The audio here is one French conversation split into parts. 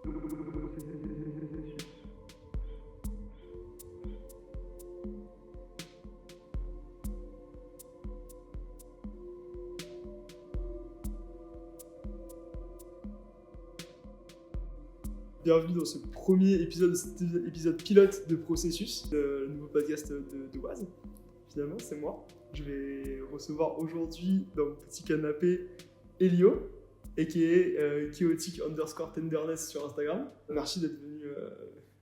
Bienvenue dans ce premier épisode, cet épisode pilote de Processus, le nouveau podcast de Waz. Finalement, c'est moi. Je vais recevoir aujourd'hui dans mon petit canapé Elio, a.k.a. chaotic_tenderness sur Instagram. Merci d'être venu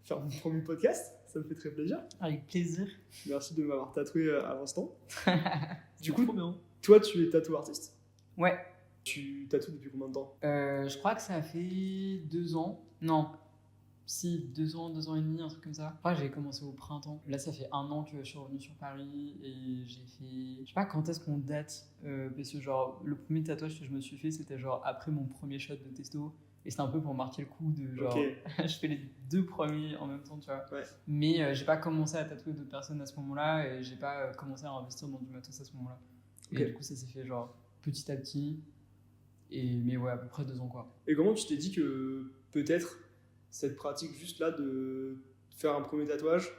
faire mon premier podcast, ça me fait très plaisir. Avec plaisir. Merci de m'avoir tatoué à l'instant. Du coup, trop bien. toi, tu es tattoo artiste. Ouais. Tu tatoues depuis combien de temps? Je crois que ça fait 2 ans. Non. Si, 2 ans, 2 ans et demi, un truc comme ça. Je crois que j'ai commencé au printemps. Là, ça fait 1 an que je suis revenu sur Paris et j'ai fait... Je sais pas quand est-ce qu'on date, parce que genre, le premier tatouage que je me suis fait, c'était genre après mon premier shot de testo. Et c'était un peu pour marquer le coup de genre... Ok. je fais les 2 premiers en même temps, tu vois. Ouais. Mais j'ai pas commencé à tatouer d'autres personnes à ce moment-là et j'ai pas commencé à investir dans du matos à ce moment-là. Ok. Et du coup, ça s'est fait genre petit à petit. Mais ouais, à peu près 2 ans quoi. Et comment tu t'es dit que peut-être cette pratique juste là de faire un premier tatouage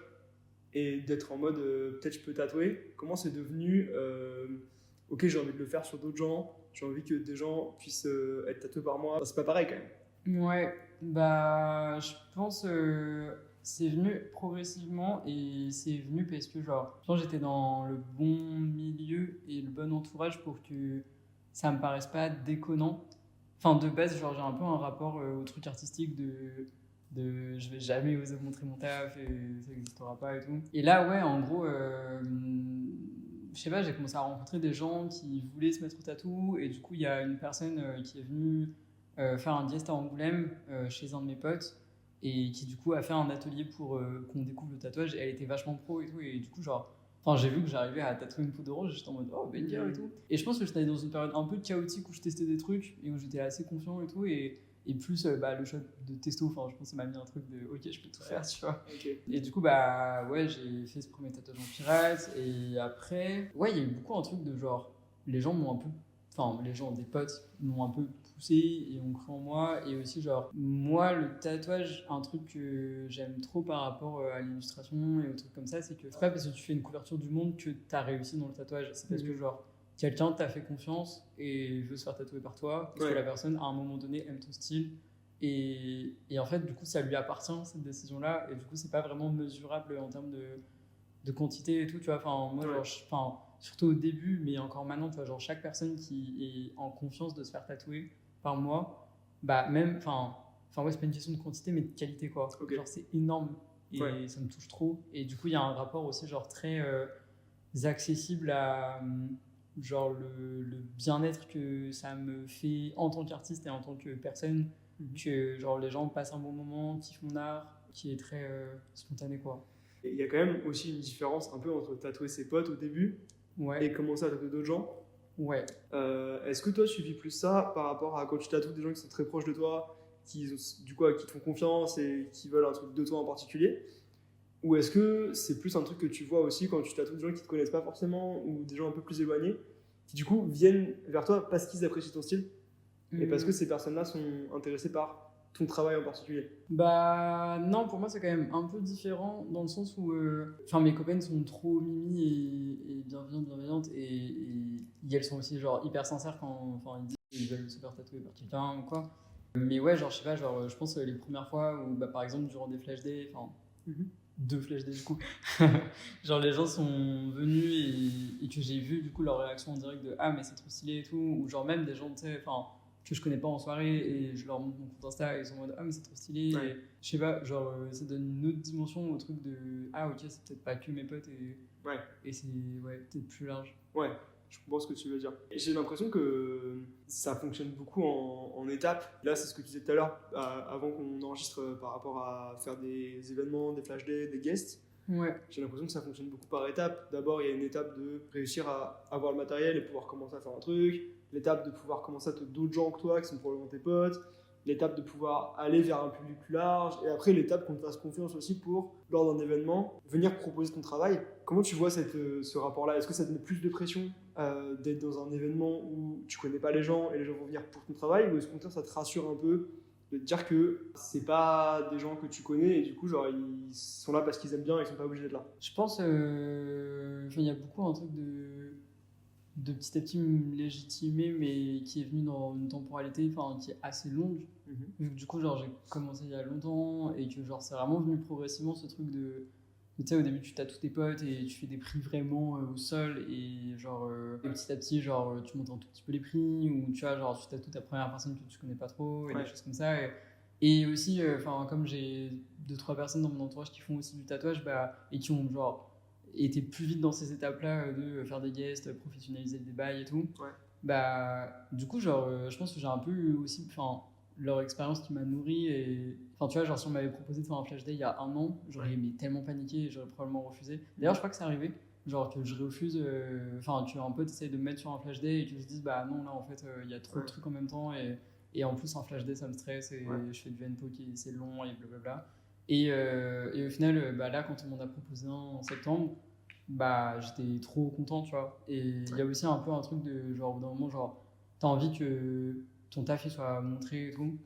et d'être en mode peut-être je peux tatouer, comment c'est devenu ok, j'ai envie de le faire sur d'autres gens, j'ai envie que des gens puissent être tatoués par moi. Enfin, c'est pas pareil quand même. Ouais, bah je pense c'est venu progressivement et c'est venu parce que genre je pense que j'étais dans le bon milieu et le bon entourage pour que ça me paraisse pas déconnant. Enfin de base genre j'ai un peu un rapport au truc artistique de je vais jamais oser montrer mon taf et ça n'existera pas et tout. Et là ouais en gros je sais pas, j'ai commencé à rencontrer des gens qui voulaient se mettre au tatou et du coup il y a une personne qui est venue faire un guest à Angoulême chez un de mes potes et qui du coup a fait un atelier pour qu'on découvre le tatouage et elle était vachement pro et tout et du coup genre enfin j'ai vu que j'arrivais à tatouer une peau de rose, j'étais en mode oh banger et tout et je pense que j'étais dans une période un peu chaotique où je testais des trucs et où j'étais assez confiant et tout et plus le shot de testo, enfin je pense que ça m'a mis un truc de ok je peux tout faire tu vois. Okay. Et du coup bah ouais j'ai fait ce premier tatouage en pirate et après ouais il y a eu beaucoup un truc de genre les gens m'ont un peu enfin les gens des potes m'ont un peu poussé et ont cru en moi et aussi genre moi le tatouage un truc que j'aime trop par rapport à l'illustration et aux trucs comme ça c'est que c'est pas parce que tu fais une couverture du monde que t'as réussi dans le tatouage, c'est parce que genre quelqu'un t'a fait confiance et veut se faire tatouer par toi parce que la personne à un moment donné aime ton style et en fait du coup ça lui appartient cette décision là et du coup c'est pas vraiment mesurable en termes de quantité et tout tu vois enfin moi genre surtout au début mais encore maintenant tu vois genre chaque personne qui est en confiance de se faire tatouer par moi bah même enfin ouais c'est pas une question de quantité mais de qualité quoi. Genre c'est énorme et ça me touche trop et du coup il y a un rapport aussi genre très accessible à genre le bien-être que ça me fait en tant qu'artiste et en tant que personne que genre les gens passent un bon moment, kiffent mon art qui est très spontané quoi. Et il y a quand même aussi une différence un peu entre tatouer ses potes au début et commencer à tatouer d'autres gens. Ouais. Est-ce que toi tu vis plus ça par rapport à quand tu tatoues des gens qui sont très proches de toi, qui te font confiance et qui veulent un truc de toi en particulier? Ou est-ce que c'est plus un truc que tu vois aussi quand tu tatoues des gens qui te connaissent pas forcément ou des gens un peu plus éloignés qui du coup viennent vers toi parce qu'ils apprécient ton style et parce que ces personnes-là sont intéressées par ton travail en particulier? Bah non, pour moi c'est quand même un peu différent dans le sens où mes copaines sont trop mimi et bienveillantes et elles sont aussi genre hyper sincères quand ils disent qu'ils veulent se faire tatouer par quelqu'un ou quoi. Mais ouais genre je sais pas genre je pense les premières fois où bah par exemple durant des flash days 2 flash days du coup genre les gens sont venus et que j'ai vu du coup leur réaction en direct de ah mais c'est trop stylé et tout ou genre même des gens tu sais que je connais pas en soirée et je leur montre mon compte Insta et ils sont en mode ah mais c'est trop stylé et je sais pas genre ça donne une autre dimension au truc de ah ok c'est peut-être pas que mes potes et c'est peut-être plus large. Je comprends ce que tu veux dire. J'ai l'impression que ça fonctionne beaucoup en étapes. Là, c'est ce que tu disais tout à l'heure, avant qu'on enregistre par rapport à faire des événements, des flash days, des guests. J'ai l'impression que ça fonctionne beaucoup par étapes. D'abord, il y a une étape de réussir à avoir le matériel et pouvoir commencer à faire un truc. L'étape de pouvoir commencer à tatouer d'autres gens que toi, qui sont probablement tes potes. L'étape de pouvoir aller vers un public plus large. Et après, l'étape qu'on te fasse confiance aussi pour, lors d'un événement, venir proposer ton travail. Comment tu vois ce rapport-là? Est-ce que ça te met plus de pression d'être dans un événement où tu connais pas les gens et les gens vont venir pour ton travail, ou est-ce que ça te rassure un peu de te dire que c'est pas des gens que tu connais et du coup, genre, ils sont là parce qu'ils aiment bien et ils sont pas obligés d'être là. Je pense, il y a beaucoup un truc de petit à petit me légitimer, mais qui est venu dans une temporalité qui est assez longue. Vu que du coup, genre, j'ai commencé il y a longtemps et que genre, c'est vraiment venu progressivement ce truc de. Tu sais, au début, tu tatoues tes potes et tu fais des prix vraiment au sol et genre, et petit à petit, genre, tu montes un tout petit peu les prix ou tu vois, genre, tu tatoues ta première personne que tu connais pas trop et Ouais. des choses comme ça. Et aussi, comme j'ai 2-3 personnes dans mon entourage qui font aussi du tatouage et qui ont genre été plus vite dans ces étapes-là de faire des guests, professionnaliser des bails et tout. Ouais. Du coup, genre, je pense que j'ai un peu eu aussi leur expérience qui m'a nourri. Et tu vois, genre, si on m'avait proposé de faire un flash day il y a 1 an, j'aurais tellement paniqué et j'aurais probablement refusé. D'ailleurs, je crois que c'est arrivé. Genre, que je refuse, tu un peu, t'essayes de me mettre sur un flash day et que je dise, bah non, là, en fait, il y a trop de trucs en même temps. Et en plus, un flash day, ça me stresse et je fais du NPO qui c'est long et blablabla. Et au final, là, quand on m'en a proposé un en septembre, j'étais trop content, tu vois. Et il y a aussi un peu un truc de genre, au bout d'un moment, genre, t'as envie que ton taf il soit montré et tout.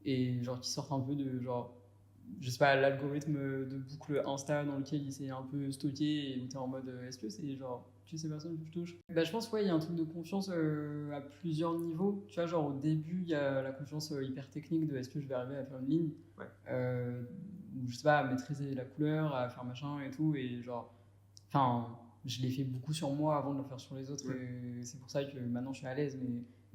Et genre, qu'il sorte un peu de genre, je sais pas, l'algorithme de boucle Insta dans lequel il s'est un peu stocké et où t'es en mode, est-ce que c'est genre, tu sais, ces personnes que je touche. Je pense, il y a un truc de confiance à plusieurs niveaux. Tu vois, genre, au début, il y a la confiance hyper technique de est-ce que je vais arriver à faire une ligne. Ou je sais pas, à maîtriser la couleur, à faire machin et tout. Et genre, je l'ai fait beaucoup sur moi avant de le faire sur les autres. Et c'est pour ça que maintenant je suis à l'aise.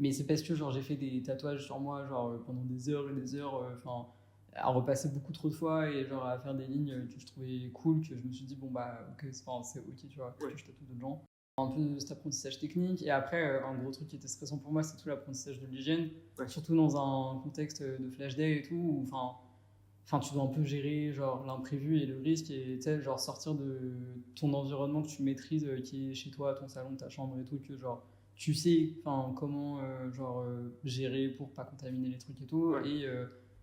Mais c'est parce que genre, j'ai fait des tatouages sur moi genre, pendant des heures et des heures. À repasser beaucoup trop de fois et genre à faire des lignes que je trouvais cool, que je me suis dit, bon ok, c'est ok, tu vois, parce que je tatoue d'autres gens. Un peu cet apprentissage technique. Et après, un gros truc qui était stressant pour moi, c'est tout l'apprentissage de l'hygiène. Surtout dans un contexte de flash day et tout, où tu dois un peu gérer genre l'imprévu et le risque et tu sais genre sortir de ton environnement que tu maîtrises qui est chez toi, ton salon, ta chambre et tout, que genre tu sais comment gérer pour pas contaminer les trucs et tout, et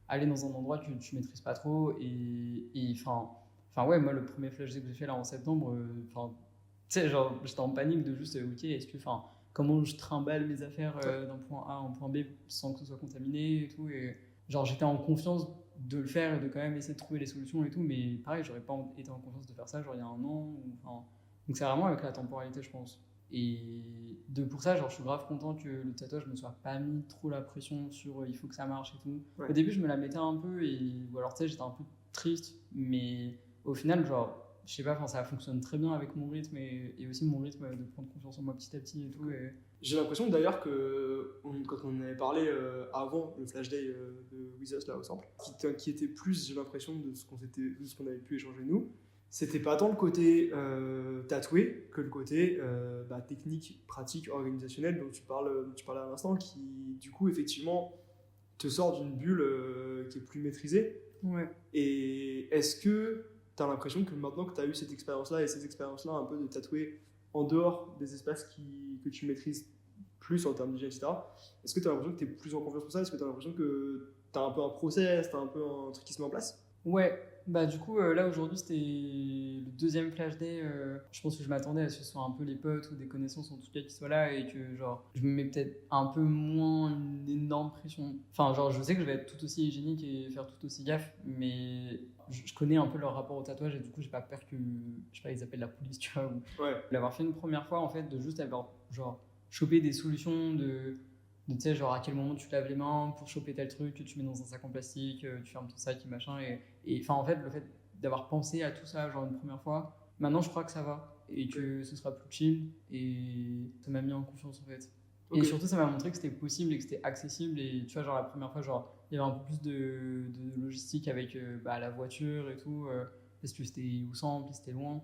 aller dans un endroit que tu maîtrises pas trop. Ouais, moi le premier flash day que j'ai fait là en septembre, tu sais, genre j'étais en panique de juste ok, est-ce que comment je trimballe mes affaires d'un point A à un point B sans que ce soit contaminé et tout. Et genre j'étais en confiance de le faire et de quand même essayer de trouver les solutions et tout, mais pareil, j'aurais pas été en confiance de faire ça genre il y a 1 an. Donc c'est vraiment avec la temporalité, je pense. Et pour ça, genre je suis grave content que le tatouage me soit pas mis trop la pression sur il faut que ça marche et tout. Au début, je me la mettais un peu ou alors tu sais, j'étais un peu triste, mais au final, genre je sais pas, ça fonctionne très bien avec mon rythme et aussi mon rythme de prendre confiance en moi petit à petit et tout. J'ai l'impression d'ailleurs que quand on avait parlé avant le flash day de With Us là au sample, qui était plus, j'ai l'impression, de ce qu'on avait pu échanger nous, c'était pas tant le côté tatoué que le côté technique, pratique, organisationnel dont tu parlais à l'instant, qui du coup effectivement te sort d'une bulle qui est plus maîtrisée. Et est-ce que tu as l'impression que maintenant que tu as eu cette expérience-là et ces expériences-là un peu de tatouer en dehors des espaces que tu maîtrises plus en termes d'hygiène, etc., est-ce que tu as l'impression que tu es plus en confiance pour ça? Est-ce que tu as l'impression que tu as un peu un process, tu as un peu un truc qui se met en place? Ouais, du coup, là aujourd'hui c'était le deuxième flash day. Je pense que je m'attendais à ce que ce soit un peu les potes ou des connaissances en tout cas qui soient là et que genre je me mets peut-être un peu moins une énorme pression. Genre je sais que je vais être tout aussi hygiénique et faire tout aussi gaffe, mais je connais un peu leur rapport au tatouage et du coup j'ai pas peur que, je sais pas, ils appellent la police, tu vois. L'avoir fait une première fois en fait, de juste avoir genre choper des solutions tu sais, genre à quel moment tu laves les mains pour choper tel truc que tu mets dans un sac en plastique, tu fermes ton sac et machin. Et en fait, le fait d'avoir pensé à tout ça, genre une première fois, maintenant je crois que ça va et que ce sera plus chill et ça m'a mis en confiance en fait. Et surtout, ça m'a montré que c'était possible et que c'était accessible. Et tu vois, genre la première fois, genre il y avait un peu plus de logistique avec la voiture et tout, parce que c'était au centre, c'était loin.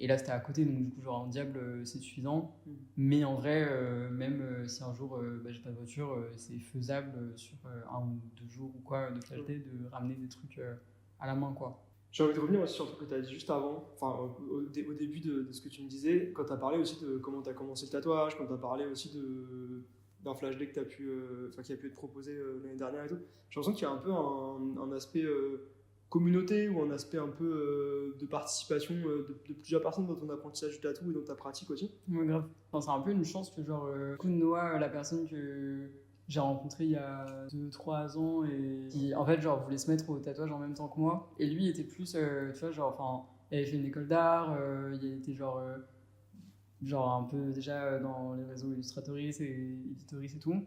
Et là, c'était à côté, donc du coup, genre un diable, c'est suffisant. Mais en vrai, même si un jour j'ai pas de voiture, c'est faisable sur 1 ou 2 jours ou quoi de flash day de ramener des trucs à la main, quoi. J'ai envie de revenir aussi sur le truc que tu as dit juste avant, au début de ce que tu me disais, quand tu as parlé aussi de comment tu as commencé le tatouage, quand tu as parlé aussi d'un flash day qui a pu être proposé l'année dernière et tout. J'ai l'impression qu'il y a un peu un aspect communauté ou un aspect un peu de participation de plusieurs personnes dans ton apprentissage du tatou et dans ta pratique aussi. Ouais, grave. C'est un peu une chance que genre Noah, la personne j'ai rencontré il y a 2-3 ans et qui, en fait, genre, voulait se mettre au tatouage en même temps que moi. Et lui était plus, tu vois, genre, enfin, il avait fait une école d'art, il était genre un peu déjà dans les réseaux Illustratoris et Editoris et tout.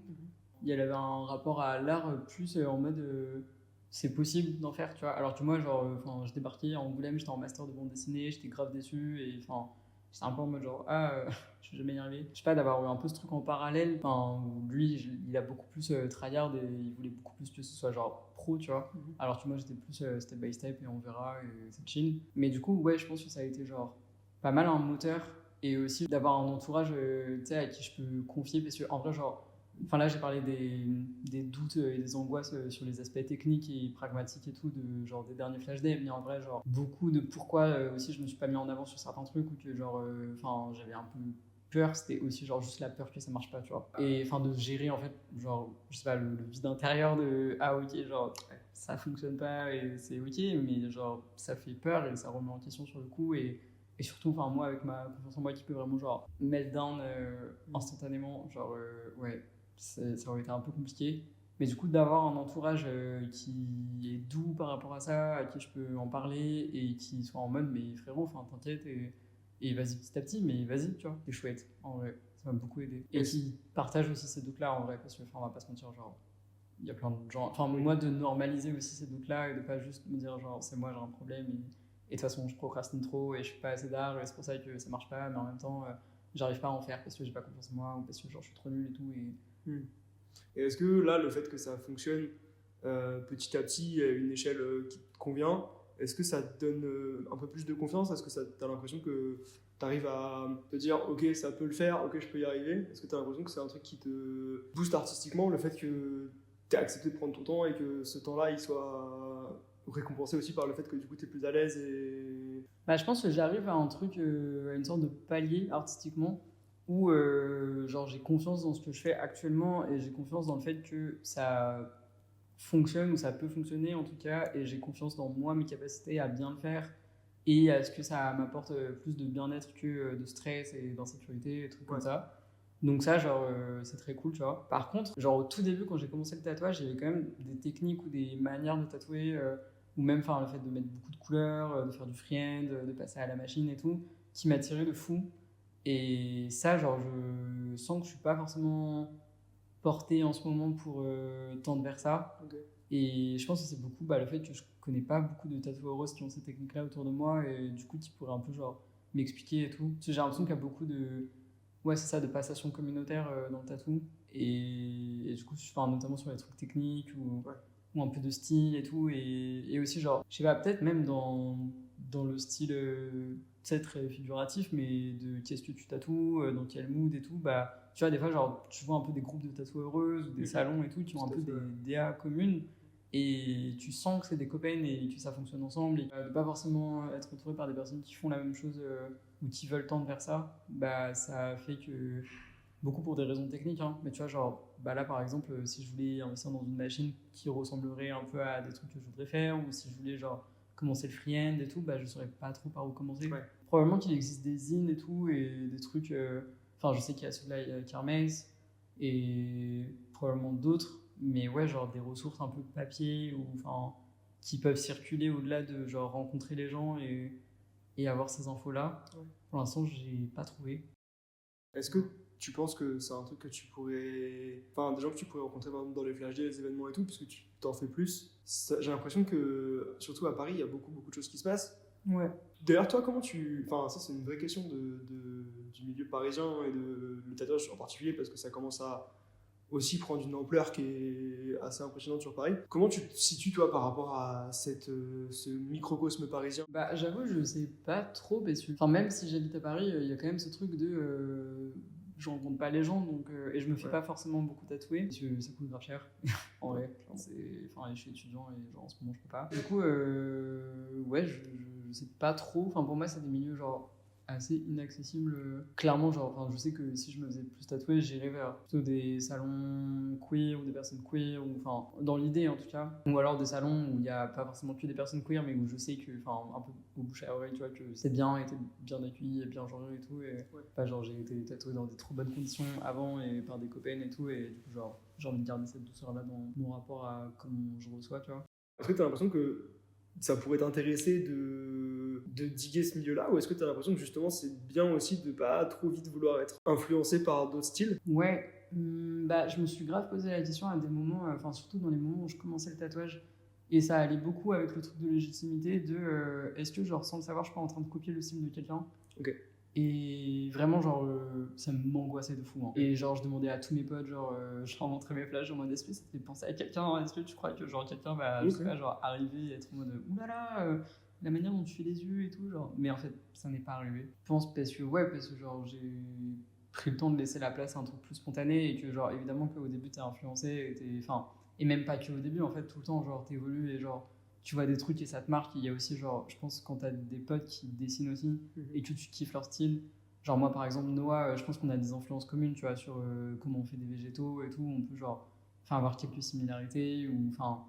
Il avait un rapport à l'art plus en mode c'est possible d'en faire, tu vois. Alors que moi, genre, je débarquais à Angoulême, j'étais en master de bande dessinée, j'étais grave déçu et enfin, j'étais un peu en mode genre, je vais jamais y arriver. Je sais pas, d'avoir eu un peu ce truc en parallèle, enfin, où lui, il a beaucoup plus tryhard et il voulait beaucoup plus que ce soit genre pro, tu vois. Alors que moi, j'étais plus step by step et on verra et c'est chill. Mais du coup, ouais, je pense que ça a été genre pas mal un moteur et aussi d'avoir un entourage, tu sais, à qui je peux confier parce que en vrai, genre, enfin là, j'ai parlé des doutes et des angoisses sur les aspects techniques et pragmatiques et tout, de, genre des derniers flash day, mais en vrai, genre, beaucoup de pourquoi aussi je me suis pas mis en avant sur certains trucs ou que, genre, j'avais un peu peur, c'était aussi, genre, juste la peur que ça marche pas, tu vois. Et enfin, de gérer, en fait, genre, je sais pas, le vide intérieur de, ok, genre, ça fonctionne pas et c'est ok, mais genre, ça fait peur et ça remet en question sur le coup et surtout, enfin, moi, avec ma confiance en moi qui peut vraiment, genre, meltdown instantanément, genre, ouais, ça aurait été un peu compliqué. Mais du coup, d'avoir un entourage qui est doux par rapport à ça, à qui je peux en parler et qui soit en mode, mais frérot, enfin, t'inquiète et vas-y petit à petit, mais vas-y, tu vois, c'est chouette, en vrai. Ça m'a beaucoup aidé. Et qui partage aussi ces doutes-là, en vrai, parce que, enfin, on va pas se mentir, genre, il y a plein de gens. Enfin, moi, de normaliser aussi ces doutes-là et de pas juste me dire, genre, c'est moi, j'ai un problème et de toute façon, je procrastine trop et je fais pas assez d'art et c'est pour ça que ça marche pas, mais en même temps, j'arrive pas à en faire parce que j'ai pas confiance en moi ou parce que genre, je suis trop nul et tout. Et est-ce que là, le fait que ça fonctionne petit à petit à une échelle qui te convient, est-ce que ça te donne un peu plus de confiance? Est-ce que tu as l'impression que tu arrives à te dire ok, ça peut le faire, ok, je peux y arriver? Est-ce que tu as l'impression que c'est un truc qui te booste artistiquement, le fait que tu as accepté de prendre ton temps et que ce temps-là il soit récompensé aussi par le fait que du coup tu es plus à l'aise et... Bah, je pense que j'arrive à un truc, à une sorte de palier artistiquement où genre j'ai confiance dans ce que je fais actuellement et j'ai confiance dans le fait que ça fonctionne ou ça peut fonctionner en tout cas et j'ai confiance dans moi, mes capacités à bien le faire et à ce que ça m'apporte plus de bien-être que de stress et d'insécurité et trucs comme ça. Donc ça, genre, c'est très cool, tu vois. Par contre, genre au tout début, quand j'ai commencé le tatouage, il y avait quand même des techniques ou des manières de tatouer, ou même enfin, le fait de mettre beaucoup de couleurs, de faire du freehand, de passer à la machine et tout, qui m'attirait de fou. Et ça, genre, je sens que je suis pas forcément porté en ce moment pour tendre vers ça. Ok. Et je pense que c'est beaucoup le fait que je connais pas beaucoup de tatoueurs qui ont ces techniques-là autour de moi et du coup, qui pourraient un peu genre m'expliquer et tout. Parce que j'ai l'impression qu'il y a beaucoup de, ouais, c'est ça, de passation communautaire dans le tatou. Et du coup, notamment sur les trucs techniques ou un peu de style et tout. Et aussi, genre, je sais pas, peut-être même dans le style, tu sais, très figuratif, mais de qu'est-ce que tu tatoues, dans quel mood et tout. Bah, tu vois, des fois, genre, tu vois un peu des groupes de tatoueuses ou des salons et tout qui ont un peu des DA communes. Et tu sens que c'est des copains et que ça fonctionne ensemble. Et de pas forcément être entouré par des personnes qui font la même chose ou qui veulent tendre vers ça, bah, ça fait que beaucoup pour des raisons techniques, hein. Mais tu vois, genre, bah là par exemple, si je voulais investir dans une machine qui ressemblerait un peu à des trucs que je voudrais faire, ou si je voulais genre commencer le freehand et tout, bah je saurais pas trop par où commencer. Ouais. Probablement qu'il existe des zines et tout, et des trucs. Enfin, je sais qu'il y a celui-là, il y a Kermesse, et probablement d'autres, mais ouais, genre des ressources un peu papier, ou enfin, qui peuvent circuler au-delà de genre rencontrer les gens et avoir ces infos-là. Ouais. Pour l'instant, j'ai pas trouvé. Est-ce que tu penses que c'est un truc que tu pourrais... Enfin, des gens que tu pourrais rencontrer dans les flash days, les événements et tout, parce que tu t'en fais plus. J'ai l'impression que, surtout à Paris, il y a beaucoup de choses qui se passent. Ouais. D'ailleurs, toi, comment tu... Enfin, ça, c'est une vraie question du milieu parisien et de le tatouage en particulier, parce que ça commence à aussi prendre une ampleur qui est assez impressionnante sur Paris. Comment tu te situes, toi, par rapport à ce microcosme parisien? Bah, j'avoue, je sais pas trop, parce que... Enfin, même si j'habite à Paris, il y a quand même ce truc de... je rencontre pas les gens, donc, et je me fais pas forcément beaucoup tatouer, parce que ça coûte grave cher, en vrai. Enfin, je suis étudiant et genre, en ce moment, je peux pas. Du coup, ouais, je sais pas trop. Enfin, pour moi, c'est des milieux, genre, assez inaccessible. Clairement, genre, enfin, je sais que si je me faisais plus tatouer, j'irais vers plutôt des salons queer ou des personnes queer, ou enfin, dans l'idée en tout cas. Ou alors des salons où il n'y a pas forcément que des personnes queer, mais où je sais que, enfin, un peu au bouche à oreille, tu vois, que c'est bien, été bien accueilli et bien genré et tout. Et pas genre, j'ai été tatoué dans des trop bonnes conditions avant et par des copains et tout, et du coup, genre, j'ai envie de garder cette douceur-là dans mon rapport à comment je reçois, tu vois. Est-ce que tu as l'impression que ça pourrait t'intéresser de diguer ce milieu-là, ou est-ce que tu as l'impression que justement c'est bien aussi de pas trop vite vouloir être influencé par d'autres styles? Ouais, bah, je me suis grave posé la question à des moments, enfin surtout dans les moments où je commençais le tatouage, et ça allait beaucoup avec le truc de légitimité, de est-ce que genre sans le savoir je suis pas en train de copier le style de quelqu'un. Ok. Et vraiment genre ça m'angoissait de fou, hein. Et genre je demandais à tous mes potes, genre je leur montrais mes flashs en mode est-ce que ça te fait penser à quelqu'un, est-ce que tu crois que genre quelqu'un va je sais pas, genre arriver et être en mode oulala la manière dont tu fais les yeux et tout, genre. Mais en fait ça n'est pas arrivé, je pense, parce que genre j'ai pris le temps de laisser la place à un truc plus spontané, et que genre évidemment qu'au début t'es influencé enfin, et même pas que au début, en fait tout le temps genre t'évolues et genre tu vois des trucs et ça te marque. Il y a aussi genre, je pense, quand t'as des potes qui dessinent aussi et que tu kiffes leur style, genre moi par exemple Noah, je pense qu'on a des influences communes, tu vois, sur comment on fait des végétaux et tout, on peut genre enfin avoir quelques similarités, ou enfin,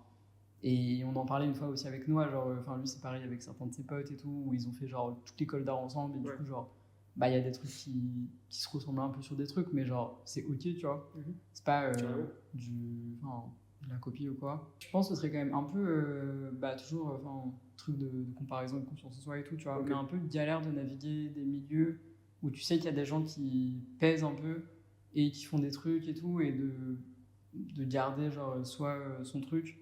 et on en parlait une fois aussi avec Noah, genre enfin lui c'est pareil avec certains de ses potes et tout, où ils ont fait genre toute l'école d'art ensemble, et du coup genre bah il y a des trucs qui se ressemblent un peu sur des trucs, mais genre c'est ok, tu vois. C'est pas enfin, de la copie ou quoi. Je pense que ce serait quand même un peu bah toujours enfin truc de comparaison et de confiance en soi et tout, tu vois, mais un peu galère de naviguer des milieux où tu sais qu'il y a des gens qui pèsent un peu et qui font des trucs et tout, et de garder genre soit son truc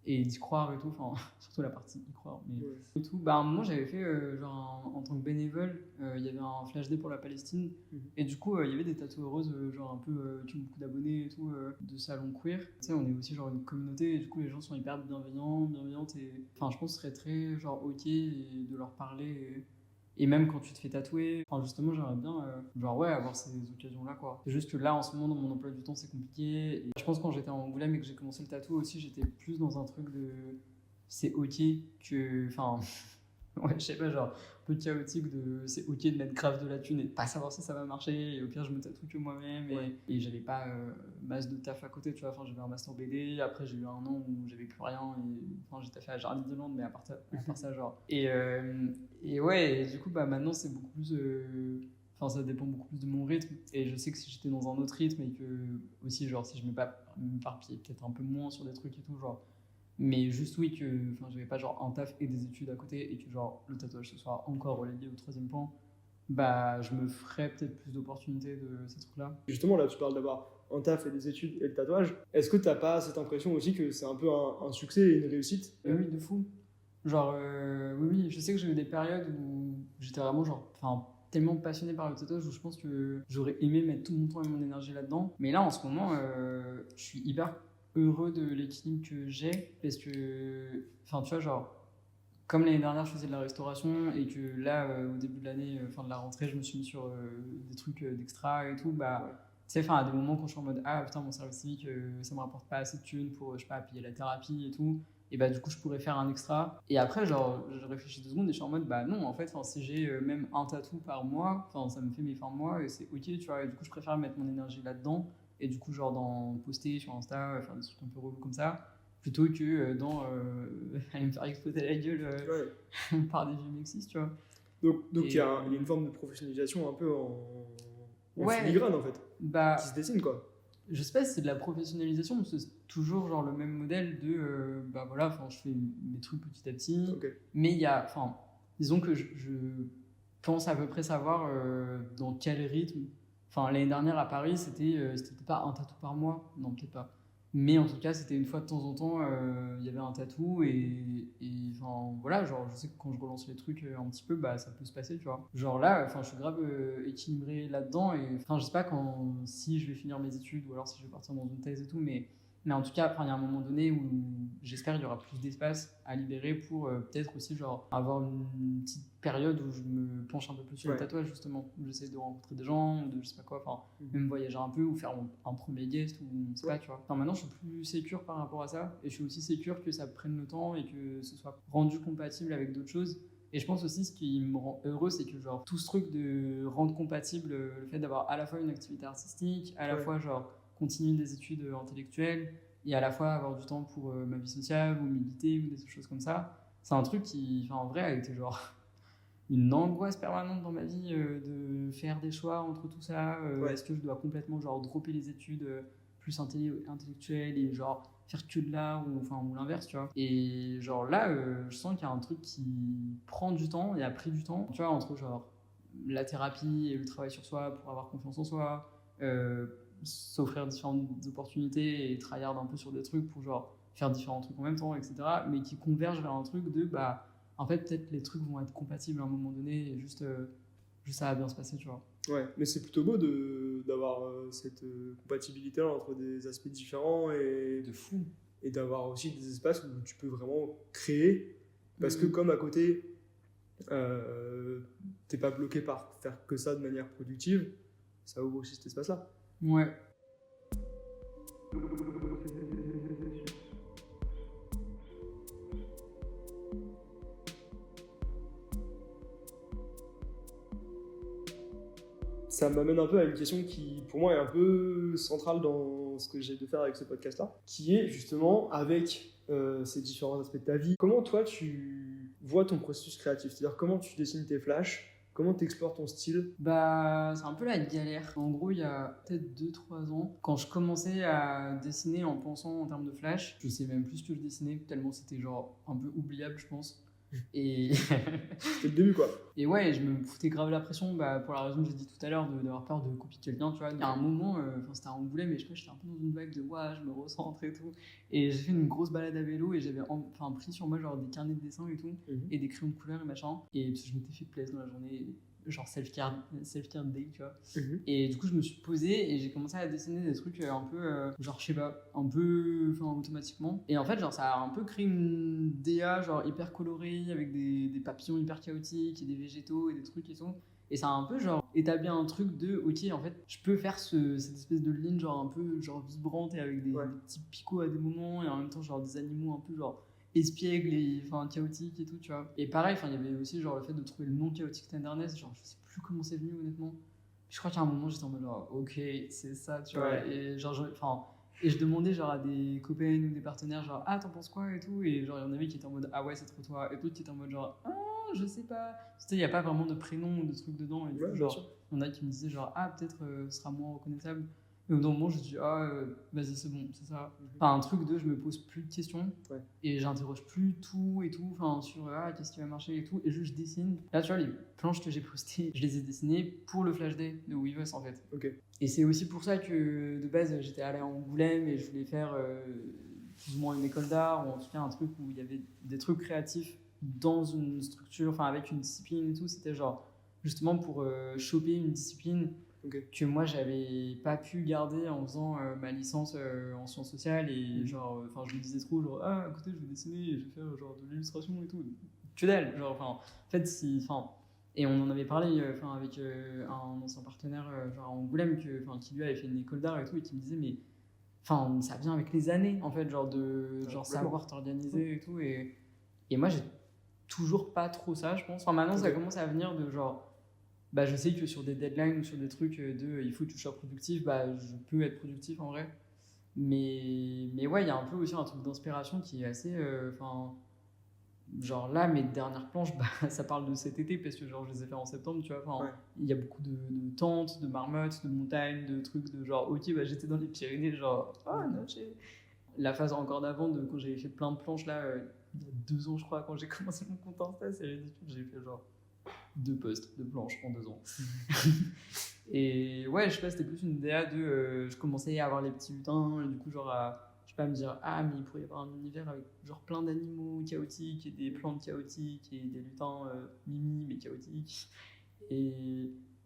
et d'y croire et tout, enfin surtout la partie y croire, mais et tout. Bah à un moment j'avais fait genre en tant que bénévole, il y avait un flash day pour la Palestine, et du coup il y avait des tatoueuses genre un peu qui ont beaucoup d'abonnés et tout, de salons queer, tu sais, on est aussi genre une communauté, et du coup les gens sont hyper bienveillantes, et enfin je pense que ce serait très genre ok de leur parler, et même quand tu te fais tatouer, enfin justement j'aimerais bien genre ouais avoir ces occasions là, quoi. C'est juste que là en ce moment dans mon emploi du temps c'est compliqué, et je pense que quand j'étais en Angoulême et que j'ai commencé le tatou aussi, j'étais plus dans un truc de c'est ok que enfin ouais, je sais pas, genre un peu chaotique, de c'est ok de mettre grave de la thune et de pas savoir si ça va marcher, et au pire je me tatoue que moi-même, et j'avais pas masse de taf à côté, tu vois, enfin j'avais un master BD, après j'ai eu un an où j'avais plus rien, et enfin j'ai taffé à Jardin de Londres, mais à part ça genre, et ouais, et du coup bah maintenant c'est beaucoup plus enfin ça dépend beaucoup plus de mon rythme, et je sais que si j'étais dans un autre rythme, et que aussi genre si je m'éparpillais peut-être un peu moins sur des trucs et tout, genre, mais juste oui que enfin j'avais pas genre un taf et des études à côté, et que genre le tatouage ce soit encore relégué au troisième plan, bah je me ferais peut-être plus d'opportunités de ces trucs là. Justement, là, tu parles d'avoir un taf et des études et le tatouage. Est-ce que t'as pas cette impression aussi que c'est un peu un succès et une réussite? Oui, de fou. Genre oui, je sais que j'ai eu des périodes où j'étais vraiment genre enfin tellement passionné par le tatouage, où je pense que j'aurais aimé mettre tout mon temps et mon énergie là-dedans, mais là en ce moment je suis hyper heureux de l'équilibre que j'ai, parce que enfin tu vois, genre comme l'année dernière je faisais de la restauration, et que là au début de l'année, fin de la rentrée, je me suis mis sur des trucs d'extra et tout, bah tu sais, enfin à des moments quand je suis en mode ah putain mon service civique ça me rapporte pas assez de thunes pour je sais pas payer la thérapie et tout, et bah du coup je pourrais faire un extra, et après genre je réfléchis 2 secondes et je suis en mode bah non en fait, si j'ai même un tatou par mois, enfin ça me fait mes fins de mois et c'est ok, tu vois, et du coup je préfère mettre mon énergie là-dedans, et du coup genre dans poster sur Insta, faire des trucs un peu relous comme ça, plutôt que dans aller me faire exploser la gueule par des vieux mexistes, tu vois. Donc il y a une forme de professionnalisation un peu en filigrane en fait, bah, qui se dessine, quoi. Je sais pas si c'est de la professionnalisation, mais c'est toujours genre le même modèle de bah voilà, enfin je fais mes trucs petit à petit, mais il y a, enfin disons que je pense à peu près savoir dans quel rythme. Enfin l'année dernière à Paris c'était pas un tatou par mois, non peut-être pas, mais en tout cas c'était une fois de temps en temps il y avait un tatou, et enfin voilà, genre je sais que quand je relance les trucs un petit peu, bah ça peut se passer, tu vois, genre là enfin je suis grave équilibré là-dedans, et enfin je sais pas si je vais finir mes études, ou alors si je vais partir dans une thèse et tout, mais en tout cas, il y a un moment donné où j'espère qu'il y aura plus d'espace à libérer pour peut-être aussi genre avoir une petite période où je me penche un peu plus sur le tatouage, justement, où j'essaie de rencontrer des gens, ou de je sais pas quoi, enfin même voyager un peu, ou faire un premier guest, ou on sait pas, tu vois. Enfin maintenant je suis plus sécure par rapport à ça, et je suis aussi sécure que ça prenne le temps et que ce soit rendu compatible avec d'autres choses. Et je pense aussi, ce qui me rend heureux, c'est que genre tout ce truc de rendre compatible le fait d'avoir à la fois une activité artistique, à la Ouais. fois genre continuer des études intellectuelles et à la fois avoir du temps pour ma vie sociale ou militer ou des choses comme ça. C'est un truc qui, enfin, en vrai, a été genre une angoisse permanente dans ma vie de faire des choix entre tout ça. Ouais. Est-ce que je dois complètement genre dropper les études plus intellectuelles et genre faire que de l'art ou l'inverse, tu vois. Et genre là, je sens qu'il y a un truc qui prend du temps et a pris du temps, tu vois, entre genre la thérapie et le travail sur soi pour avoir confiance en soi, s'offrir différentes opportunités et tryhard un peu sur des trucs pour genre faire différents trucs en même temps, etc. Mais qui convergent vers un truc de bah en fait peut-être les trucs vont être compatibles à un moment donné et juste ça va bien se passer, tu vois. Ouais, mais c'est plutôt beau d'avoir cette compatibilité entre des aspects différents De fou. et d'avoir aussi des espaces où tu peux vraiment créer. Parce que comme à côté, t'es pas bloqué par faire que ça de manière productive, ça ouvre aussi cet espace-là. Ouais. Ça m'amène un peu à une question qui, pour moi, est un peu centrale dans ce que j'ai de faire avec ce podcast-là, qui est justement avec ces différents aspects de ta vie. Comment toi, tu vois ton processus créatif? C'est-à-dire comment tu dessines tes flashs, comment tu explores ton style? Bah, c'est un peu la galère. En gros, il y a peut-être 2-3 ans, quand je commençais à dessiner en pensant en termes de flash, je sais même plus ce que je dessinais, tellement c'était genre un peu oubliable, je pense. Et C'était le début, quoi. Et ouais, je me foutais grave la pression bah, pour la raison que j'ai dit tout à l'heure, d'avoir peur de copier quelqu'un, tu vois. Il y a un moment, c'était à Angoulême, mais je sais pas, j'étais un peu dans une vague de ouais, je me recentre et tout. Et j'ai fait une grosse balade à vélo et j'avais pris sur moi genre des carnets de dessin et tout, et des crayons de couleur et machin. Et parce que je m'étais fait plaisir dans la journée, genre self-care day, tu vois. Et du coup, je me suis posé et j'ai commencé à dessiner des trucs un peu, genre, je sais pas, un peu automatiquement. Et en fait, genre, ça a un peu créé une DA, genre, hyper colorée, avec des papillons hyper chaotiques et des végétaux et des trucs et tout. Et ça a un peu, genre, établi un truc de, ok, en fait, je peux faire cette espèce de ligne, genre, un peu, genre, vibrante et avec des petits picots à des moments et en même temps, genre, des animaux un peu, genre, espiègle et chaotique et tout, tu vois. Et pareil, il y avait aussi genre le fait de trouver le nom chaotique Tenderness, genre je sais plus comment c'est venu honnêtement. Je crois qu'à un moment j'étais en mode genre ok, c'est ça, tu vois. Et genre et je demandais genre à des copains ou des partenaires genre ah t'en penses quoi et tout, et genre il y en avait qui étaient en mode ah ouais c'est trop toi, et d'autres qui étaient en mode genre ah je sais pas. Tu sais, il y a pas vraiment de prénom ou de trucs dedans, et du coup, genre il y en a qui me disaient genre ah peut-être ce sera moins reconnaissable. Et au bout d'un moment, je me suis dit, vas-y, c'est bon, c'est ça. Enfin, un truc de je me pose plus de questions et j'interroge plus tout et tout, sur qu'est-ce qui va marcher et tout, et juste je dessine. Là, tu vois, les planches que j'ai postées, je les ai dessinées pour le Flash Day de Weavers en fait. Et c'est aussi pour ça que de base, j'étais allé à Angoulême et je voulais faire plus ou moins une école d'art, ou en tout cas un truc où il y avait des trucs créatifs dans une structure, avec une discipline et tout. C'était genre justement pour choper une discipline que moi j'avais pas pu garder en faisant ma licence en sciences sociales, et genre je me disais trop genre écoutez, je vais dessiner et je vais faire genre de l'illustration et tout, que dalle, genre en fait et on en avait parlé avec un ancien partenaire genre à Angoulême qui lui avait fait une école d'art et tout, et qui me disait mais ça vient avec les années en fait, genre de savoir t'organiser et tout, et moi j'ai toujours pas trop ça, je pense. Maintenant ça commence à venir de genre je sais que sur des deadlines ou sur des trucs il faut que tu sois productif, je peux être productif en vrai. Mais ouais, il y a un peu aussi un truc d'inspiration qui est assez. Genre là, mes dernières planches, ça parle de cet été parce que genre je les ai fait en septembre, tu vois. Il y a beaucoup de tentes, de marmottes, de montagnes, de trucs de genre, ok, j'étais dans les Pyrénées, genre, la phase encore d'avant, de quand j'avais fait plein de planches là, il y a 2 ans, je crois, quand j'ai commencé mon compte Insta, c'est ridicule, j'ai fait genre 2 posts de planches en 2 ans. Et ouais, je sais pas, c'était plus une DA de je commençais à avoir les petits lutins, et du coup genre je sais pas, me dire mais il pourrait y avoir un univers avec genre plein d'animaux chaotiques et des plantes chaotiques et des lutins mimi mais chaotiques.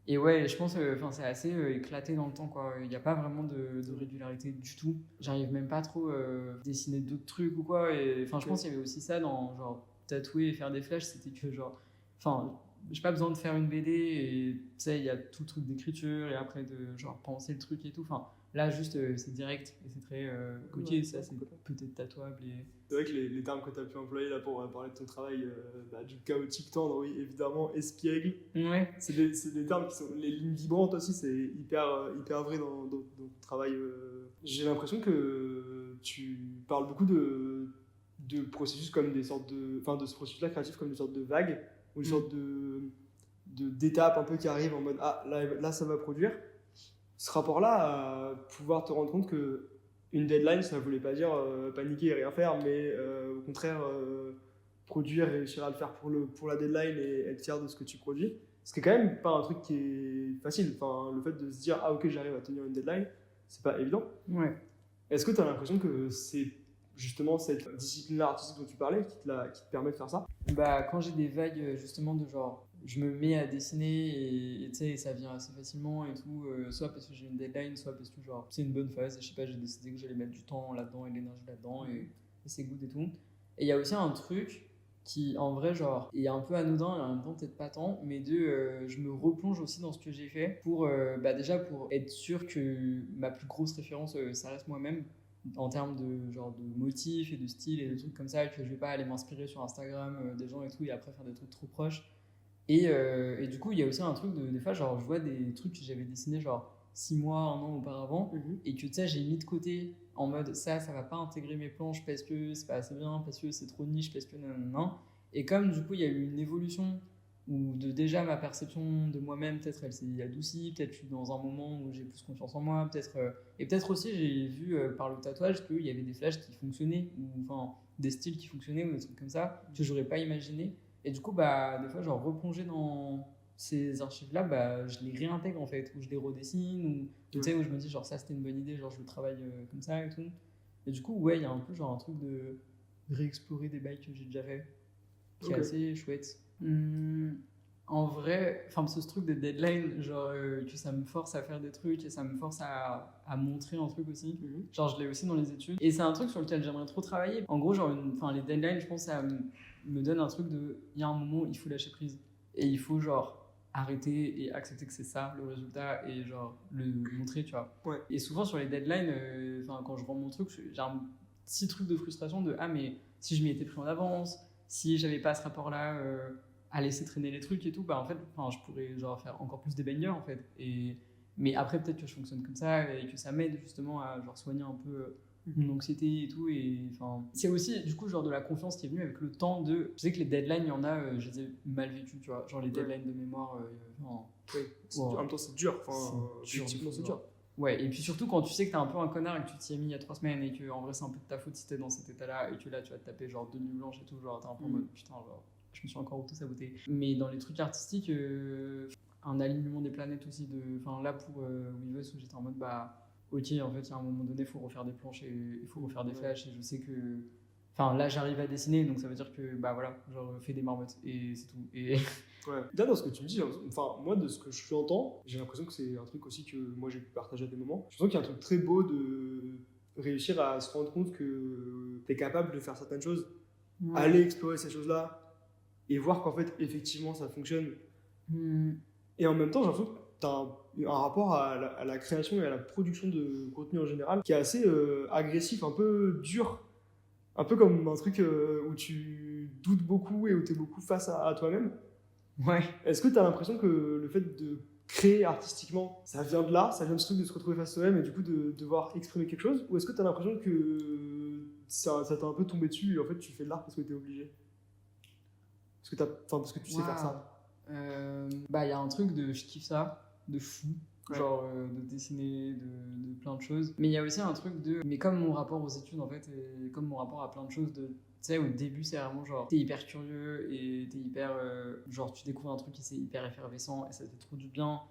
Et ouais, je pense c'est assez éclaté dans le temps, quoi. Il n'y a pas vraiment de régularité du tout. J'arrive même pas trop à dessiner d'autres trucs ou quoi. Et je pense qu'il y avait aussi ça dans genre tatouer et faire des flashs, c'était que genre j'ai pas besoin de faire une BD et tu sais, il y a tout le truc d'écriture et après de genre penser le truc et tout. là, juste, c'est direct et c'est très ok, Ouais, ça, c'est complètement. peut-être tatouable. Et... C'est vrai que les termes que tu as pu employer là pour parler de ton travail, du chaotique tendre, oui, évidemment, espiègle, Ouais. c'est des termes qui sont. Les lignes vibrantes aussi, c'est hyper vrai dans ton travail. J'ai l'impression que tu parles beaucoup de processus comme des sortes de. Enfin, de ce processus-là créatif comme des sortes de vagues, ou des sortes d'étapes un peu qui arrivent en mode ah, là ça va produire. Ce rapport-là, à pouvoir te rendre compte que une deadline, ça ne voulait pas dire paniquer et rien faire, mais au contraire, produire, réussir à le faire pour la deadline et être fier de ce que tu produis. Ce qui est quand même pas un truc qui est facile. Enfin, le fait de se dire, ah ok, j'arrive à tenir une deadline, c'est pas évident. Ouais. Est-ce que tu as l'impression que c'est justement cette discipline-là artistique dont tu parlais qui te permet de faire ça? Bah, quand j'ai des vagues, justement, de genre, je me mets à dessiner et tu sais, ça vient assez facilement et tout, soit parce que j'ai une deadline, soit parce que genre, c'est une bonne phase et je sais pas, j'ai décidé que j'allais mettre du temps là-dedans et de l'énergie là-dedans et c'est good et tout. Et il y a aussi un truc qui, en vrai, genre, est un peu anodin et en même temps peut-être pas tant, mais je me replonge aussi dans ce que j'ai fait pour, bah, déjà pour être sûr que ma plus grosse référence, ça reste moi-même en termes de genre de motifs et de style et de trucs comme ça, que je vais pas aller m'inspirer sur Instagram des gens et tout et après faire des trucs trop proches. Et du coup, il y a aussi un truc des fois, genre, je vois des trucs que j'avais dessinés genre 6 mois, 1 an auparavant et que tu sais, j'ai mis de côté en mode ça va pas intégrer mes planches parce que c'est pas assez bien, parce que c'est trop niche, parce que non. Et comme du coup, il y a eu une évolution où déjà ma perception de moi-même, peut-être elle s'est adoucie, peut-être je suis dans un moment où j'ai plus confiance en moi, et peut-être aussi j'ai vu par le tatouage qu'il y avait des flashs qui fonctionnaient, ou enfin des styles qui fonctionnaient ou des trucs comme ça que j'aurais pas imaginé. Et du coup, bah, des fois, genre replonger dans ces archives-là, bah, je les réintègre en fait, ou je les redessine, ou tu sais, où je me dis genre ça c'était une bonne idée, genre je le travaille comme ça et tout. Et du coup, ouais, il y a un peu genre un truc de réexplorer des bails que j'ai déjà fait, qui est assez chouette. En vrai, enfin ce truc des deadlines, genre que ça me force à faire des trucs et ça me force à montrer un truc aussi. Genre je l'ai aussi dans les études. Et c'est un truc sur lequel j'aimerais trop travailler. En gros, genre, les deadlines, je pense, ça me donne un truc de, il y a un moment où il faut lâcher prise. Et il faut genre arrêter et accepter que c'est ça le résultat et genre le montrer, tu vois. Ouais. Et souvent sur les deadlines, quand je rends mon truc, j'ai un petit truc de frustration de, ah mais si je m'y étais pris en avance, si j'avais pas ce rapport-là à laisser traîner les trucs et tout, bah en fait, je pourrais genre faire encore plus des bangers en fait. Mais après, peut-être que je fonctionne comme ça et que ça m'aide justement à genre soigner un peu mon anxiété et tout. Et enfin, c'est aussi du coup genre de la confiance qui est venue avec le temps de. Je sais que les deadlines, il y en a, je les ai mal vécues, tu vois. Genre les deadlines de mémoire. En même temps, c'est dur. Effectivement, c'est dur. Ouais, et puis surtout quand tu sais que t'es un peu un connard et que tu t'y es mis il y a 3 semaines et que en vrai c'est un peu de ta faute si t'es dans cet état-là et que là tu vas te taper genre 2 nuits blanches et tout, genre t'es un peu en mode putain, genre je me suis encore auto-saboté. Mais dans les trucs artistiques, un alignement des planètes aussi, enfin là pour Weavers où j'étais en mode bah ok, en fait il y a un moment donné il faut refaire des planches et il faut refaire des flashs et je sais que. Enfin là j'arrive à dessiner donc ça veut dire que bah voilà, genre fais des marmottes et c'est tout. Et. Ouais. Là, dans ce que tu me dis, enfin, moi, de ce que je entends, j'ai l'impression que c'est un truc aussi que moi j'ai pu partager à des moments. Je pense qu'il y a un truc très beau de réussir à se rendre compte que tu es capable de faire certaines choses, aller explorer ces choses-là et voir qu'en fait, effectivement, ça fonctionne. Et en même temps, j'ai l'impression que tu as un rapport à la création et à la production de contenu en général qui est assez agressif, un peu dur. Un peu comme un truc où tu doutes beaucoup et où tu es beaucoup face à toi-même. Ouais. Est-ce que tu as l'impression que le fait de créer artistiquement, ça vient de là, ça vient de ce truc de se retrouver face à soi-même et du coup de devoir exprimer quelque chose? Ou est-ce que tu as l'impression que ça t'a un peu tombé dessus et en fait tu fais de l'art parce que tu es obligé? Parce que tu sais faire ça? Bah, il y a un truc de je kiffe ça, de fou. Genre de dessiner, de plein de choses. Mais il y a aussi un truc de. Mais comme mon rapport aux études en fait, et comme mon rapport à plein de choses, tu sais, au début, c'est vraiment genre, t'es hyper curieux et t'es hyper. Genre, tu découvres un truc qui c'est hyper effervescent et ça te fait trop du bien.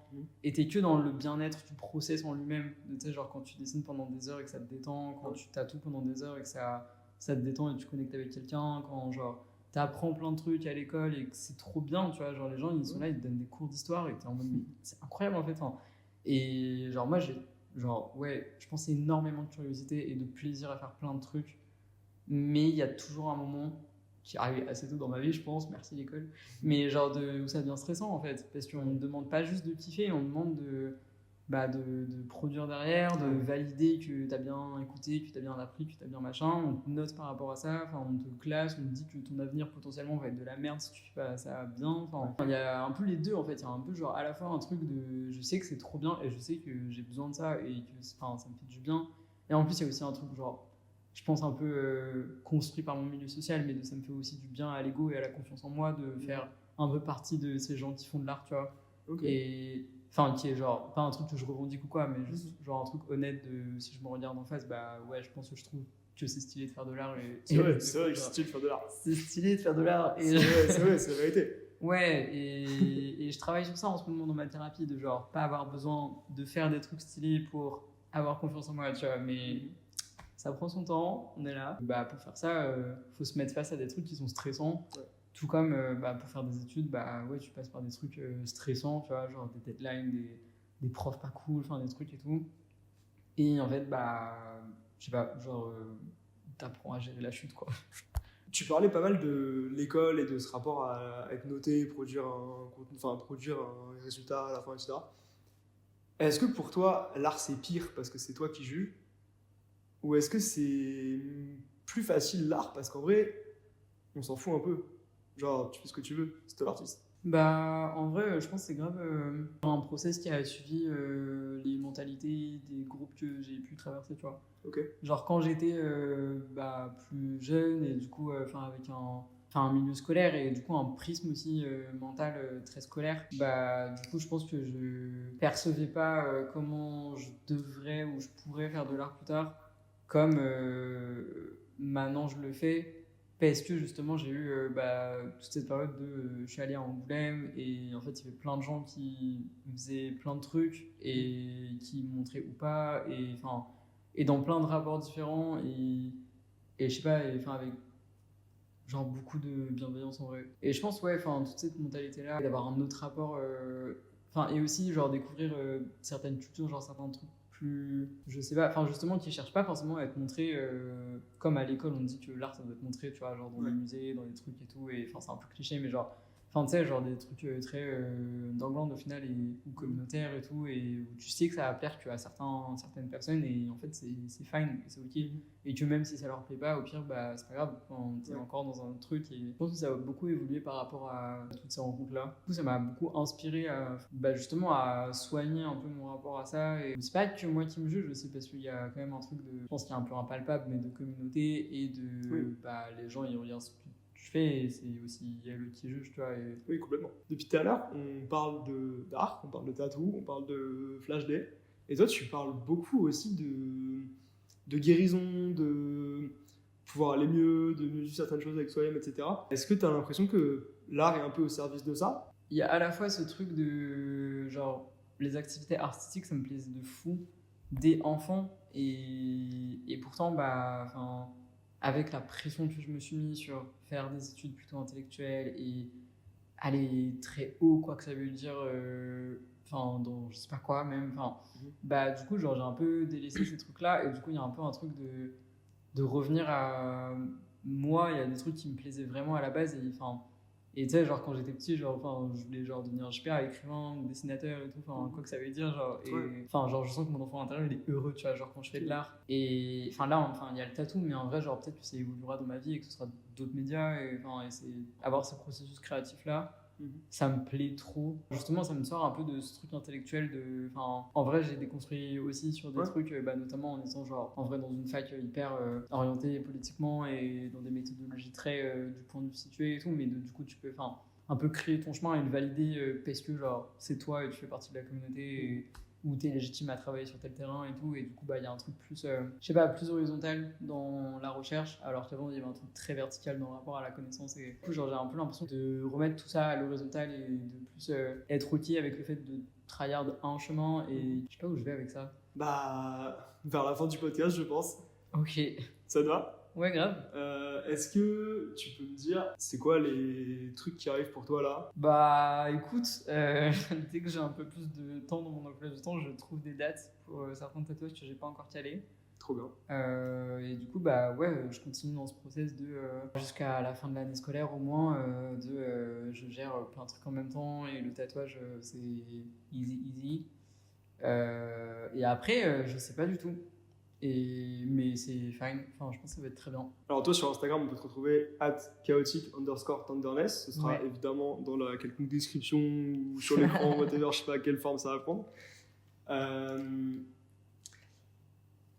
Et t'es que dans le bien-être du process en lui-même. Tu sais, genre, quand tu dessines pendant des heures et que ça te détend, quand tu tatoues pendant des heures et que ça te détend et tu connectes avec quelqu'un, quand genre, t'apprends plein de trucs à l'école et que c'est trop bien, tu vois. Genre, les gens, ils sont là, ils te donnent des cours d'histoire et t'es en mode, mais c'est incroyable en fait. Hein. Et genre, moi, je pense énormément de curiosité et de plaisir à faire plein de trucs. Mais il y a toujours un moment qui arrive assez tôt dans ma vie, je pense, merci l'école, mais genre où ça devient stressant en fait, parce qu'on ne demande pas juste de kiffer, on demande de produire derrière, de valider que tu as bien écouté, que tu as bien appris, que tu as bien machin. On te note par rapport à ça, enfin, on te classe, on te dit que ton avenir potentiellement va être de la merde si tu fais pas ça bien. Enfin, il y a un peu les deux en fait. Il y a un peu genre à la fois un truc de je sais que c'est trop bien et je sais que j'ai besoin de ça et que enfin, ça me fait du bien. Et en plus, il y a aussi un truc genre, je pense un peu construit par mon milieu social, mais ça me fait aussi du bien à l'ego et à la confiance en moi de faire un peu partie de ces gens qui font de l'art, tu vois. Ok. Et enfin, qui est genre, pas un truc que je revendique ou quoi, mais juste genre un truc honnête de si je me regarde en face, bah ouais, je pense que je trouve que c'est stylé de faire de l'art. C'est vrai que c'est stylé de faire de l'art. C'est stylé de faire de l'art. C'est vrai, c'est la vérité. Ouais, et je travaille sur ça en ce moment dans ma thérapie, de genre pas avoir besoin de faire des trucs stylés pour avoir confiance en moi, tu vois, mais ça prend son temps, on est là. Bah, pour faire ça, faut se mettre face à des trucs qui sont stressants. Ouais. Tout comme pour faire des études, bah ouais, tu passes par des trucs stressants, tu vois, genre des deadlines, des profs pas cool, enfin des trucs et tout. Et en fait, bah, je sais pas, genre, t'apprends à gérer la chute, quoi. Tu parlais pas mal de l'école et de ce rapport à être noté, produire produire un résultat à la fin, etc. Est-ce que pour toi, l'art c'est pire parce que c'est toi qui juges? Ou est-ce que c'est plus facile l'art parce qu'en vrai, on s'en fout un peu? Genre, tu fais ce que tu veux, c'est toi l'artiste. Bah, en vrai, je pense que c'est grave un process qui a suivi les mentalités des groupes que j'ai pu traverser, tu vois. Ok. Genre quand j'étais plus jeune et du coup, avec un milieu scolaire et du coup un prisme aussi mental très scolaire, bah du coup je pense que je percevais pas comment je devrais ou je pourrais faire de l'art plus tard comme maintenant je le fais parce que justement j'ai eu toute cette période de je suis allé à Angoulême et en fait il y avait plein de gens qui faisaient plein de trucs et qui me montraient ou pas et dans plein de rapports différents et je sais pas avec genre beaucoup de bienveillance en vrai et je pense ouais toute cette mentalité là d'avoir un autre rapport et aussi genre découvrir certaines cultures genre certains trucs plus je sais pas justement qui cherchent pas forcément à être montrés comme à l'école on dit que l'art ça doit être montré tu vois genre dans les musées dans les trucs et tout et c'est un peu cliché mais genre tu sais, genre des trucs très d'Angleterre au final ou communautaires et tout, et où tu sais que ça va plaire que à certaines personnes, et en fait c'est fine, c'est ok. Et que même si ça leur plaît pas, au pire, bah c'est pas grave, t'es encore dans un autre truc. Et je pense que ça va beaucoup évoluer par rapport à toutes ces rencontres-là. Du coup, ça m'a beaucoup inspiré justement à soigner un peu mon rapport à ça. Et c'est pas que moi qui me juge, c'est parce qu'il y a quand même un truc de. Je pense qu'il y a un peu impalpable, mais de communauté et de. Les gens, ils regardent ce que tu fais et c'est aussi elle qui juge, tu vois. Oui, complètement. Depuis tout à l'heure, on parle d'art, on parle de tatou, on parle de flash day. Et toi, tu parles beaucoup aussi de guérison, de pouvoir aller mieux, de mieux vivre certaines choses avec soi-même, etc. Est-ce que tu as l'impression que l'art est un peu au service de ça? Il y a à la fois ce truc de genre les activités artistiques, ça me plaisait de fou dès enfant et pourtant avec la pression que je me suis mis sur faire des études plutôt intellectuelles et aller très haut, quoi que ça veut dire, dans je sais pas quoi même, du coup, genre j'ai un peu délaissé ces trucs-là et du coup, il y a un peu un truc de revenir à moi, il y a des trucs qui me plaisaient vraiment à la base et tu sais, genre quand j'étais petit, je voulais genre devenir super écrivain ou dessinateur et tout, quoi que ça veut dire, genre, et genre je sens que mon enfant intérieur il est heureux, tu vois, genre quand je fais de l'art. Et là, il y a le tatou, mais en vrai, genre peut-être que ça évoluera dans ma vie et que ce sera d'autres médias, et c'est avoir ce processus créatif là. Ça me plaît trop. Justement, ça me sort un peu de ce truc intellectuel en vrai, j'ai déconstruit aussi sur des trucs, notamment en étant genre, en vrai, dans une fac hyper orientée politiquement et dans des méthodologies très du point de vue situé et tout, mais du coup, tu peux, un peu créer ton chemin et le valider parce que, genre, c'est toi et tu fais partie de la communauté et où tu es légitime à travailler sur tel terrain et tout, et du coup, il y a un truc plus, je sais pas, plus horizontal dans la recherche, alors qu'avant, il y avait un truc très vertical dans le rapport à la connaissance, et du coup, genre, j'ai un peu l'impression de remettre tout ça à l'horizontal et de plus être ok avec le fait de tryhard un chemin, et je sais pas où je vais avec ça. Bah, vers la fin du podcast, je pense. Ok. Ça te va? Ouais, grave. Est-ce que tu peux me dire, c'est quoi les trucs qui arrivent pour toi là? Bah écoute, dès que j'ai un peu plus de temps dans mon emploi du temps, je trouve des dates pour certains tatouages que j'ai pas encore calés. Trop bien. Et du coup, je continue dans ce process de jusqu'à la fin de l'année scolaire au moins, je gère plein de trucs en même temps et le tatouage c'est easy. Et après, je sais pas du tout. Mais c'est fine. Enfin, je pense que ça va être très bien. Alors toi sur Instagram on peut te retrouver @chaotic_tenderness. Ce sera Ouais. évidemment dans la quelconque description ou sur l'écran, whatever, je sais pas quelle forme ça va prendre.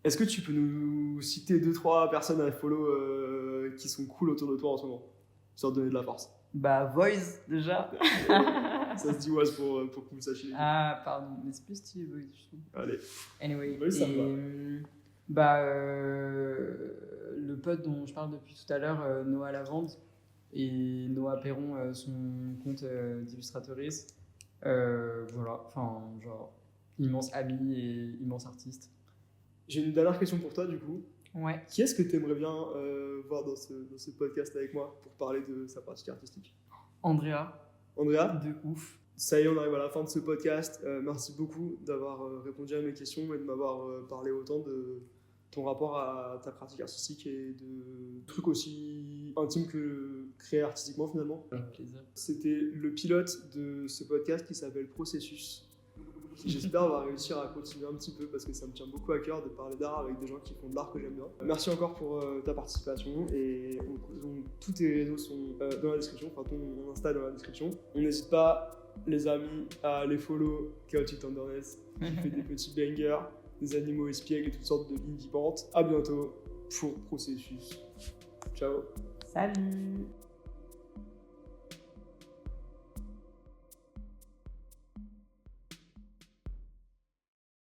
Est-ce que tu peux nous citer 2-3 personnes à follow qui sont cool autour de toi en ce moment, histoire de donner de la force? Bah, Voice, déjà. Ça se dit ouais pour que vous le sachiez. Ah, pardon. Mais c'est plus stylé, Voice, je trouve. Allez. Anyway. Oui, ça me va. Bah, le pote dont je parle depuis tout à l'heure, Noah Lavande, et Noah Perron, son compte d'illustratrice. Voilà, enfin, genre, immense ami et immense artiste. J'ai une dernière question pour toi du coup. Ouais. Qui est-ce que tu aimerais bien voir dans ce podcast avec moi pour parler de sa pratique artistique? Andrea, Andrea, de ouf. ça y est, on arrive à la fin de ce podcast. Merci beaucoup d'avoir répondu à mes questions et de m'avoir parlé autant de ton rapport à ta pratique artistique et de trucs aussi intimes que créer artistiquement finalement. Avec plaisir. C'était le pilote de ce podcast qui s'appelle Processus, qui j'espère va réussir à continuer un petit peu parce que ça me tient beaucoup à cœur de parler d'art avec des gens qui font de l'art que j'aime bien. Merci encore pour ta participation et tous tes réseaux sont dans la description, enfin ton Insta est dans la description. On n'hésite pas les amis à aller follow Chaotic Tenderness qui fait des petits bangers, des animaux espiègles et toutes sortes de indie bandes. À bientôt pour Processus. Ciao. Salut.